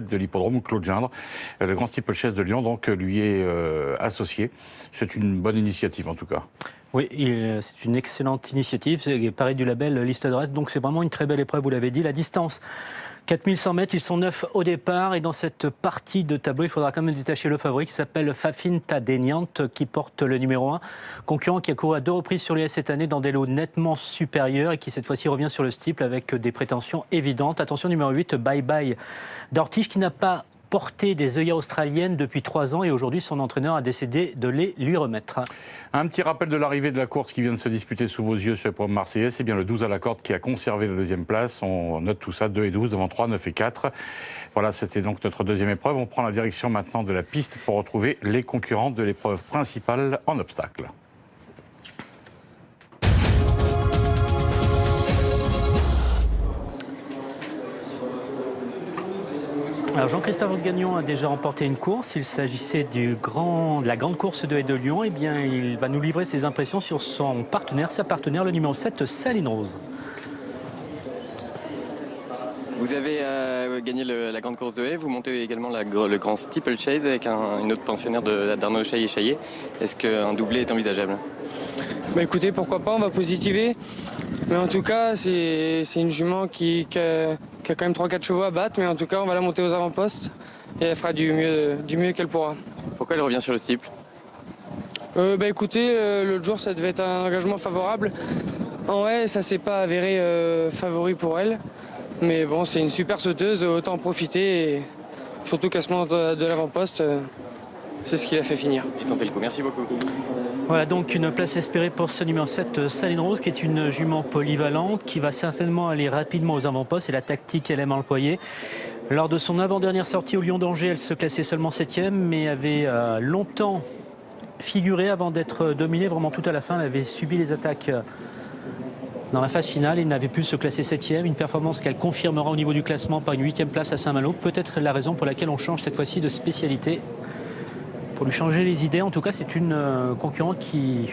de l'hippodrome Claude Gindre. Le Grand Steeplechase de Lyon donc lui est associé. C'est une bonne initiative en tout cas. Oui, c'est une excellente initiative. C'est pareil du label Liste d'Adresse. Donc c'est vraiment une très belle épreuve, vous l'avez dit. La distance, 4100 mètres, ils sont 9 au départ. Et dans cette partie de tableau, il faudra quand même détacher le favori qui s'appelle Fafin Tadeniant, qui porte le numéro 1. Concurrent qui a couru à 2 reprises sur les cette année dans des lots nettement supérieurs et qui cette fois-ci revient sur le steeple avec des prétentions évidentes. Attention, numéro 8, Bye Bye d'Ortige, qui n'a pas porté des œillères australiennes depuis 3 ans et aujourd'hui son entraîneur a décidé de les lui remettre. Un petit rappel de l'arrivée de la course qui vient de se disputer sous vos yeux sur l'épreuve marseillaise. C'est bien le 12 à la corde qui a conservé la deuxième place. On note tout ça, 2 et 12 devant 3, 9 et 4. Voilà, c'était donc notre deuxième épreuve. On prend la direction maintenant de la piste pour retrouver les concurrents de l'épreuve principale en obstacle. Alors Jean-Christophe Gagnon a déjà remporté une course. Il s'agissait de la grande course de Haie de Lyon. Eh bien, il va nous livrer ses impressions sur son partenaire, sa partenaire, le numéro 7, Saline Rose. Vous avez gagné la grande course de Haie, vous montez également le grand Steeplechase avec une autre pensionnaire d'Arnaud Chaillet-Chaillet. Est-ce qu'un doublé est envisageable? Bah écoutez, pourquoi pas, on va positiver. Mais en tout cas, c'est une jument qui a quand même 3-4 chevaux à battre. Mais en tout cas, on va la monter aux avant-postes et elle fera du mieux qu'elle pourra. Pourquoi elle revient sur le steeple? Bah écoutez, l'autre jour, ça devait être un engagement favorable. En vrai, ça s'est pas avéré favori pour elle. Mais bon, c'est une super sauteuse, autant en profiter. Et surtout qu'à ce moment de l'avant-poste, c'est ce qui l'a fait finir. Et tentez le coup, merci beaucoup. Voilà donc une place espérée pour ce numéro 7, Saline Rose, qui est une jument polyvalente, qui va certainement aller rapidement aux avant-postes. Et la tactique qu'elle aime employer. Lors de son avant-dernière sortie au Lion d'Angers, elle se classait seulement 7e, mais avait longtemps figuré avant d'être dominée vraiment tout à la fin. Elle avait subi les attaques dans la phase finale et n'avait pu se classer 7e. Une performance qu'elle confirmera au niveau du classement par une 8e place à Saint-Malo. Peut-être la raison pour laquelle on change cette fois-ci de spécialité. Pour lui changer les idées, en tout cas, c'est une concurrente qui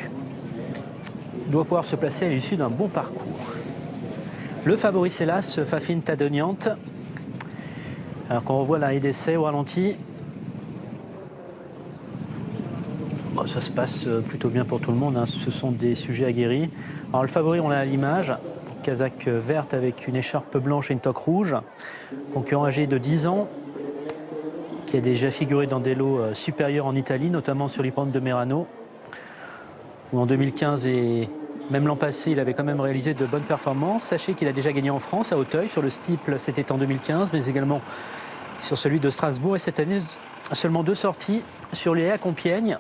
doit pouvoir se placer à l'issue d'un bon parcours. Le favori, c'est l'As, Fafin Tadeniant. Alors qu'on revoit la haie d'essai au ralenti. Bon, ça se passe plutôt bien pour tout le monde, hein. Ce sont des sujets aguerris. Alors le favori, on l'a à l'image. Casaque verte avec une écharpe blanche et une toque rouge. Concurrent âgé de 10 ans. Qui a déjà figuré dans des lots supérieurs en Italie, notamment sur l'hippodrome de Merano, où en 2015 et même l'an passé, il avait quand même réalisé de bonnes performances. Sachez qu'il a déjà gagné en France, à Auteuil, sur le steeple, c'était en 2015, mais également sur celui de Strasbourg. Et cette année, seulement 2 sorties sur les haies à Compiègne.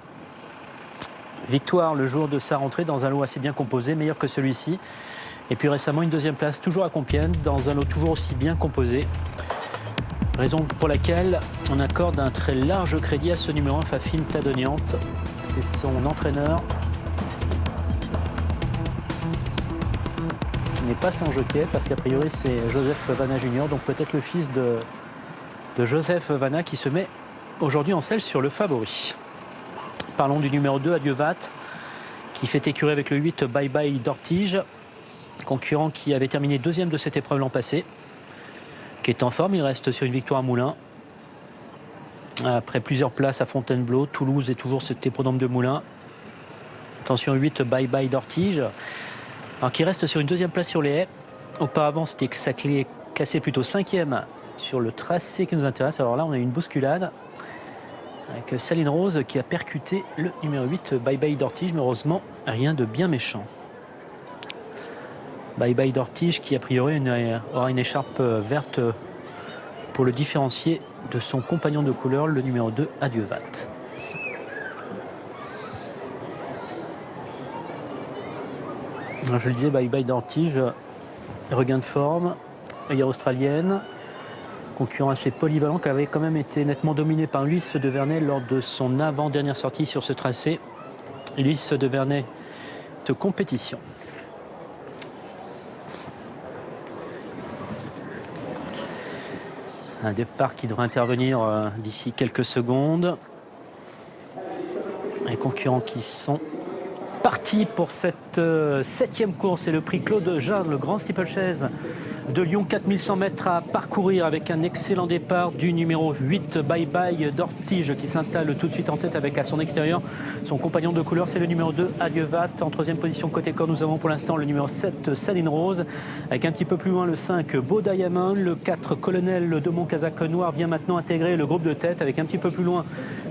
Victoire le jour de sa rentrée dans un lot assez bien composé, meilleur que celui-ci. Et puis récemment, une 2e place, toujours à Compiègne, dans un lot toujours aussi bien composé. Raison pour laquelle on accorde un très large crédit à ce numéro 1, Fafin Tadeniant. C'est son entraîneur qui n'est pas son jockey, parce qu'a priori c'est Joseph Vanna Junior, donc peut-être le fils de Joseph Vanna qui se met aujourd'hui en selle sur le favori. Parlons du numéro 2, Adieuvat, qui fait écurer avec le 8, Bye Bye d'Ortige, concurrent qui avait terminé 2e de cette épreuve l'an passé. Qui est en forme, il reste sur une victoire à Moulins. Après plusieurs places à Fontainebleau, Toulouse et toujours cet hippodrome de Moulins. Attention 8, Bye Bye d'Ortige. Alors qui reste sur une 2e place sur les haies. Auparavant, c'était classé plutôt 5e sur le tracé qui nous intéresse. Alors là, on a une bousculade avec Saline Rose qui a percuté le numéro 8, Bye Bye d'Ortige. Mais heureusement, rien de bien méchant. Bye Bye d'Ortige qui a priori aura une écharpe verte pour le différencier de son compagnon de couleur, le numéro 2, Adieuvat. Je le disais, Bye Bye d'Ortige, regain de forme, œillère australienne, concurrent assez polyvalent qui avait quand même été nettement dominé par Luis de Vernay lors de son avant-dernière sortie sur ce tracé. Luis de Vernay de compétition. Un départ qui devrait intervenir d'ici quelques secondes. Les concurrents qui sont parti pour cette 7e course. C'est le prix Claude Jean, le grand steeplechase de Lyon. 4100 mètres à parcourir avec un excellent départ du numéro 8, Bye Bye d'Ortige, qui s'installe tout de suite en tête avec à son extérieur son compagnon de couleur, c'est le numéro 2, Adievat. En 3e position côté corps, nous avons pour l'instant le numéro 7, Saline Rose, avec un petit peu plus loin le 5, Beau Diamond. Le 4, Colonel de Montcazac Noir vient maintenant intégrer le groupe de tête avec un petit peu plus loin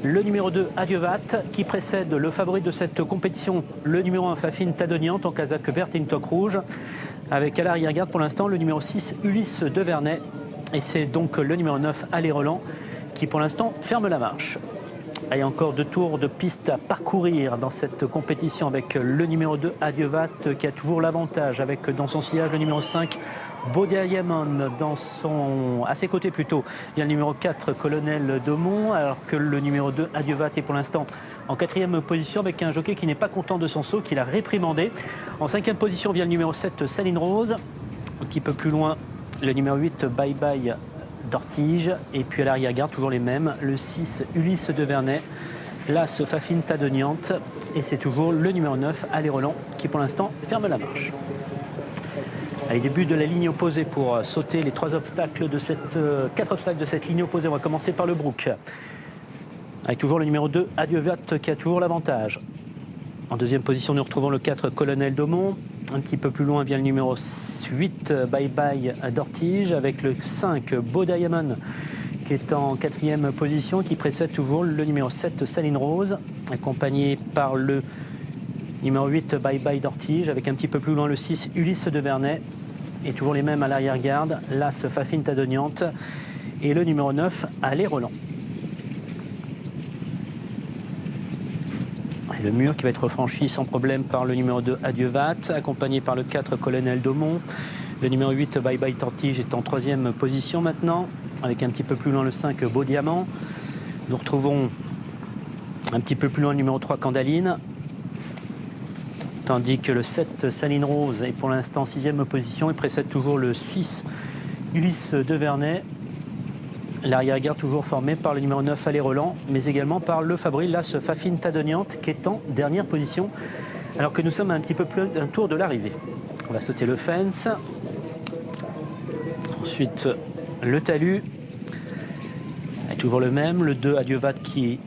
le numéro 2, Adievat, qui précède le favori de cette compétition, le numéro 1, Fafine Tadoniante, en casaque verte et une toque rouge, avec à l'arrière-garde pour l'instant le numéro 6, Ulysse de Vernet. Et c'est donc le numéro 9, Allez Roland, qui pour l'instant ferme la marche. Et encore 2 tours de piste à parcourir dans cette compétition avec le numéro 2, Adievat, qui a toujours l'avantage avec dans son sillage le numéro 5, Beau Diamond, à ses côtés plutôt. Il y a le numéro 4, Colonel Daumont, alors que le numéro 2, Adievat, est pour l'instant en 4e position avec un jockey qui n'est pas content de son saut, qu'il a réprimandé. En 5e position vient le numéro 7, Saline Rose. Un petit peu plus loin, le numéro 8, Bye Bye d'Ortige. Et puis à l'arrière-garde, toujours les mêmes, le 6, Ulysse de Vernet, l'As, Fafine Tadoniante. Et c'est toujours le numéro 9, Allez Roland, qui pour l'instant ferme la marche. Allez, début de la ligne opposée pour sauter les 4 obstacles de cette ligne opposée. On va commencer par le Brook, avec toujours le numéro 2, Adievat, qui a toujours l'avantage. En 2e position, nous retrouvons le 4, Colonel Daumont. Un petit peu plus loin vient le numéro 8, Bye Bye d'Ortige, avec le 5, Beau Diamond, qui est en 4e position, qui précède toujours le numéro 7, Saline Rose, accompagné par le numéro 8, Bye Bye d'Ortige, avec un petit peu plus loin le 6, Ulysse de Vernet, et toujours les mêmes à l'arrière-garde, l'As, Fafine Tadoniante, et le numéro 9, Allez Roland. Le mur qui va être franchi sans problème par le numéro 2, Adievat, accompagné par le 4, Colonel Daumont. Le numéro 8, Bye Bye d'Ortige, est en 3e position maintenant, avec un petit peu plus loin le 5, Beau Diamant. Nous retrouvons un petit peu plus loin le numéro 3, Candaline, tandis que le 7, Saline Rose, est pour l'instant en 6e position et précède toujours le 6, Ulysse de Vernet. L'arrière-garde toujours formé par le numéro 9, Allez Roland, mais également par le favori, l'As, Fafine Tadoniante, qui est en dernière position, alors que nous sommes à un petit peu plus d'un tour de l'arrivée. On va sauter le fence. Ensuite, le talus. Et toujours le même, le 2, Adievat, qui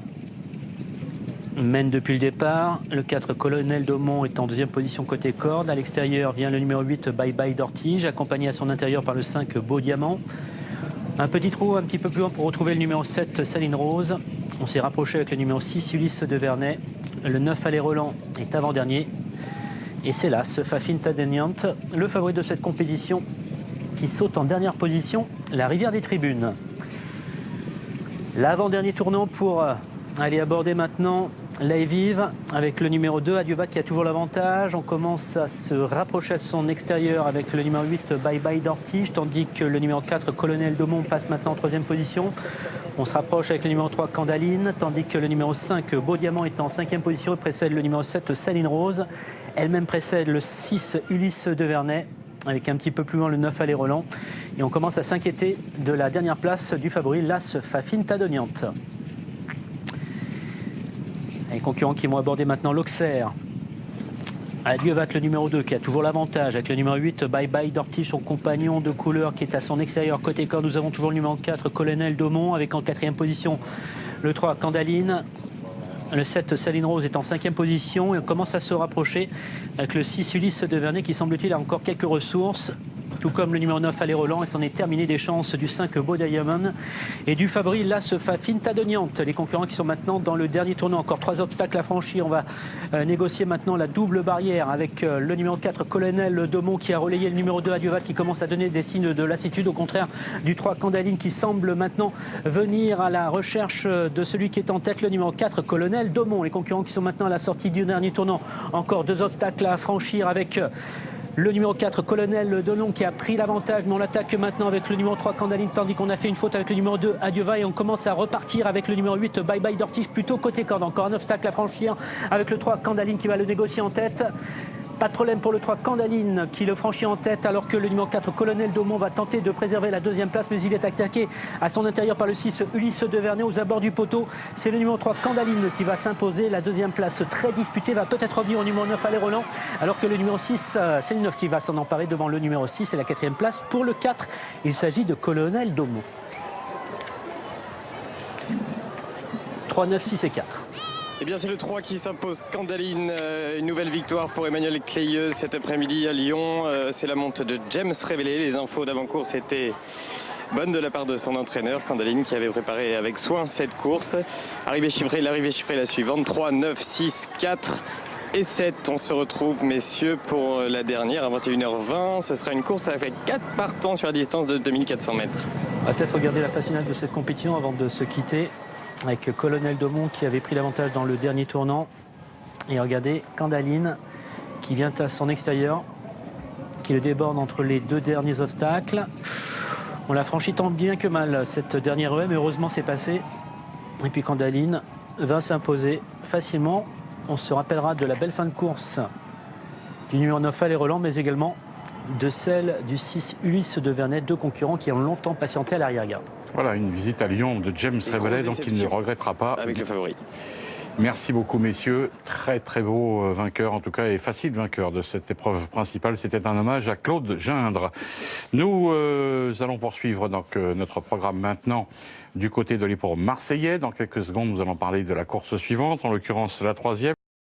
mène depuis le départ. Le 4, Colonel Daumont, est en 2e position côté corde. À l'extérieur vient le numéro 8, Bye Bye d'Ortige, accompagné à son intérieur par le 5, Beau Diamant. Un petit trou un petit peu plus loin pour retrouver le numéro 7, Saline Rose. On s'est rapproché avec le numéro 6, Ulysse de Vernet. Le 9, Allez Roland, est avant-dernier. Et c'est là, ce Fafine Tadoniante, le favori de cette compétition, qui saute en dernière position, la rivière des tribunes. L'avant-dernier tournant pour aller aborder maintenant l'Aviv, avec le numéro 2, Adievat, qui a toujours l'avantage. On commence à se rapprocher à son extérieur avec le numéro 8, Bye Bye d'Ortige, tandis que le numéro 4, Colonel Daumont, passe maintenant en 3e position. On se rapproche avec le numéro 3, Candaline, tandis que le numéro 5, Beau Diamant, est en 5e position et précède le numéro 7, Saline Rose. Elle-même précède le 6, Ulysse de Vernet, avec un petit peu plus loin le 9, Allez Roland. Et on commence à s'inquiéter de la dernière place du favori, l'As, Fafine Tadoniante. Les concurrents qui vont aborder maintenant l'Auxerre. Adievat, le numéro 2, qui a toujours l'avantage, avec le numéro 8, Bye Bye d'Ortige, son compagnon de couleur, qui est à son extérieur. Côté corps, nous avons toujours le numéro 4, Colonel Daumont, avec en 4e position le 3, Candaline. Le 7, Saline Rose, est en 5e position et on commence à se rapprocher avec le 6, Ulysse de Vernet, qui semble-t-il a encore quelques ressources, tout comme le numéro 9, Allez Roland, et c'en est terminé des chances du 5, Beau Diamond, et du favori, l'As, Fafine Tadoniante. Les concurrents qui sont maintenant dans le dernier tournant, encore 3 obstacles à franchir. On va négocier maintenant la double barrière avec le numéro 4, Colonel Daumont, qui a relayé le numéro 2, Adievat, qui commence à donner des signes de lassitude, au contraire du 3, Candaline, qui semble maintenant venir à la recherche de celui qui est en tête, le numéro 4, Colonel Daumont. Les concurrents qui sont maintenant à la sortie du dernier tournant, encore 2 obstacles à franchir avec le numéro 4, Colonel Daumont, qui a pris l'avantage, mais on l'attaque maintenant avec le numéro 3, Candaline, tandis qu'on a fait une faute avec le numéro 2, Adievat, et on commence à repartir avec le numéro 8, Bye Bye d'Ortige, plutôt côté corde. Encore un obstacle à franchir avec le 3, Candaline, qui va le négocier en tête. Pas de problème pour le 3 Candaline qui le franchit en tête alors que le numéro 4 Colonel Daumont va tenter de préserver la deuxième place, mais il est attaqué à son intérieur par le 6 Ulysse de Vernet aux abords du poteau. C'est le numéro 3 Candaline qui va s'imposer. La deuxième place très disputée va peut-être revenir au numéro 9 Allez Roland, alors que le numéro 6 c'est le 9 qui va s'en emparer devant le numéro 6 et la quatrième place pour le 4. Il s'agit de Colonel Daumont. 3, 9, 6 et 4. Eh bien, c'est le 3 qui s'impose. Candaline, une nouvelle victoire pour Emmanuel Clayeux cet après-midi à Lyon. C'est la monte de James Révélé. Les infos d'avant-course étaient bonnes de la part de son entraîneur, Candaline, qui avait préparé avec soin cette course. L'arrivée chiffrée, la suivante. 3, 9, 6, 4 et 7. On se retrouve, messieurs, pour la dernière à 21h20. Ce sera une course avec 4 partants sur la distance de 2400 mètres. On va peut-être regarder la phase finale de cette compétition avant de se quitter, avec Colonel Daumont qui avait pris l'avantage dans le dernier tournant. Et regardez Candaline qui vient à son extérieur, qui le déborde entre les deux derniers obstacles. On l'a franchi tant bien que mal cette dernière EM, mais heureusement c'est passé. Et puis Candaline va s'imposer facilement. On se rappellera de la belle fin de course du numéro 9 Allez Roland, mais également de celle du 6 Ulysse de Vernet, deux concurrents qui ont longtemps patienté à l'arrière-garde. Voilà, une visite à Lyon de James Révélé, donc il ne regrettera pas. Avec le favori. Merci beaucoup, messieurs. Très, très beau vainqueur, en tout cas, et facile vainqueur de cette épreuve principale. C'était un hommage à Claude Gindre. Nous allons poursuivre donc, notre programme maintenant du côté de l'hippodrome marseillais. Dans quelques secondes, nous allons parler de la course suivante, en l'occurrence la 3e.